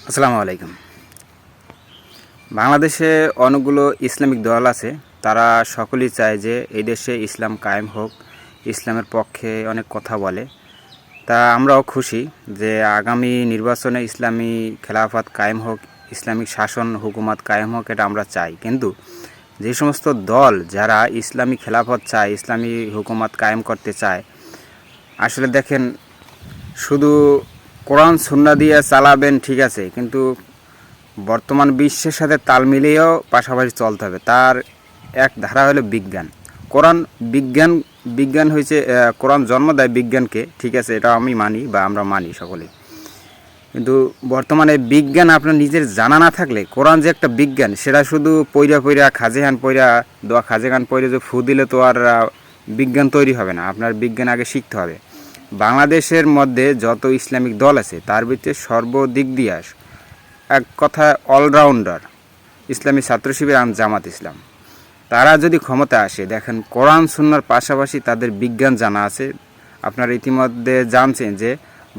আসসালামু আলাইকুম। বাংলাদেশে অনেকগুলো ইসলামিক দল আছে। তারা সকলেই চায় যে এই দেশে ইসলাম কায়েম হোক, ইসলামের পক্ষে অনেক কথা বলে। তা আমরাও খুশি যে আগামী নির্বাচনে ইসলামী খেলাফত কায়েম হোক, ইসলামিক শাসন হুকুমত কায়েম হোক, এটা আমরা চাই। কিন্তু যে সমস্ত দল যারা ইসলামী খেলাফত চায়, ইসলামী হুকুমত কায়েম করতে চায়, আসলে দেখেন, শুধু কোরআন সুন্নাহ দিয়ে চালাবেন ঠিক আছে, কিন্তু বর্তমান বিশ্বের সাথে তাল মিলিয়েও পাশাপাশি চলতে হবে। তার এক ধারা হলো বিজ্ঞান। কোরআন বিজ্ঞান বিজ্ঞান হয়েছে, কোরআন জন্ম দেয় বিজ্ঞানকে, ঠিক আছে, এটা আমি মানি বা আমরা মানি সকলেই। কিন্তু বর্তমানে বিজ্ঞান আপনার নিজের জানা না থাকলে, কোরআন যে একটা বিজ্ঞান সেটা শুধু পইরা খাজেহান পইরা দোয়া খাজেহান পইরা যে ফু দিলে তো আর বিজ্ঞান তৈরি হবে না। আপনার বিজ্ঞান আগে শিখতে হবে। বাংলাদেশের মধ্যে যত ইসলামিক দল আছে তার ভিতরে সর্বদিক দিয়ে এক কথা অলরাউন্ডার ইসলামী ছাত্র শিবির আর জামাত ইসলাম। তারা যদি ক্ষমতা আসে, দেখেন কোরআন সুন্নাহর পাশাপাশি তাদের বিজ্ঞান জানা আছে। আপনারা ইতিমধ্যে জানছেন যে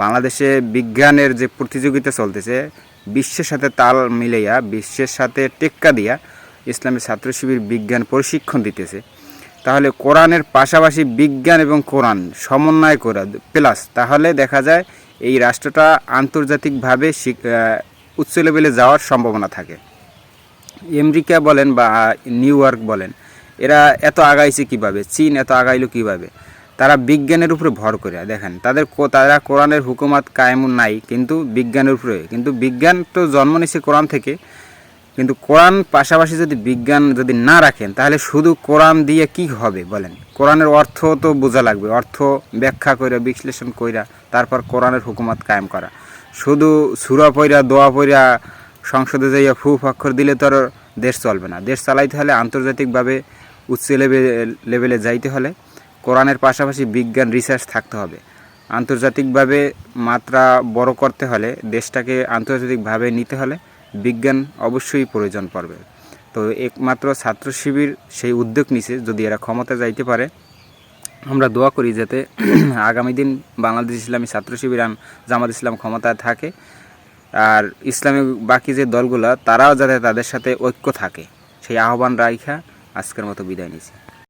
বাংলাদেশে বিজ্ঞানের যে প্রতিযোগিতা চলতেছে, বিশ্বের সাথে তাল মিলাইয়া, বিশ্বের সাথে টেক্কা দিয়া ইসলামী ছাত্র শিবির বিজ্ঞান প্রশিক্ষণ দিতেছে। তাহলে কোরআনের পাশাপাশি বিজ্ঞান এবং কোরআন সমন্বয় করে প্লাস, তাহলে দেখা যায় এই রাষ্ট্রটা আন্তর্জাতিকভাবে উচ্চ লেভেলে যাওয়ার সম্ভাবনা থাকে। আমেরিকা বলেন বা নিউ ইয়র্ক বলেন, এরা এত আগাইছে কিভাবে, চীন এত আগাইলো কিভাবে? তারা বিজ্ঞানের উপরে ভর করে। দেখেন তারা কোরআনের হুকুমত কায়েম নাই, কিন্তু বিজ্ঞানের উপরে। কিন্তু বিজ্ঞান তো জন্ম নিছে কোরআন থেকে, কিন্তু কোরআন পাশাপাশি যদি বিজ্ঞান যদি না রাখেন, তাহলে শুধু কোরআন দিয়ে কি হবে বলেন? কোরআনের অর্থ তো বোঝা লাগবে, অর্থ ব্যাখ্যা কইরা বিশ্লেষণ কইরা তারপর কোরআনের হুকুমত কায়েম করা। শুধু সূরা পড়া দোয়া পড়া সংসদে যাইয়া ফু ফাক্ষর দিলে তো আর দেশ চলবে না। দেশ চালাইতে হলে আন্তর্জাতিকভাবে উচ্চ লেভেলে যাইতে হলে কোরআনের পাশাপাশি বিজ্ঞান রিসার্চ থাকতে হবে। আন্তর্জাতিকভাবে মাত্রা বড় করতে হলে, দেশটাকে আন্তর্জাতিকভাবে নিতে হলে বিজ্ঞান অবশ্যই প্রয়োজন পড়বে। তো একমাত্র ছাত্র শিবির সেই উদ্যোগ নিছে। যদি এরা ক্ষমতা যাইতে পারে, আমরা দোয়া করি যাতে আগামী দিন বাংলাদেশ ইসলামী ছাত্র শিবির জামাত ইসলাম ক্ষমতায় থাকে, আর ইসলামিক বাকি যে দলগুলো তারাও যাতে তাদের সাথে ঐক্য থাকে, সেই আহ্বান রাইখা আজকের মতো বিদায় নিছি।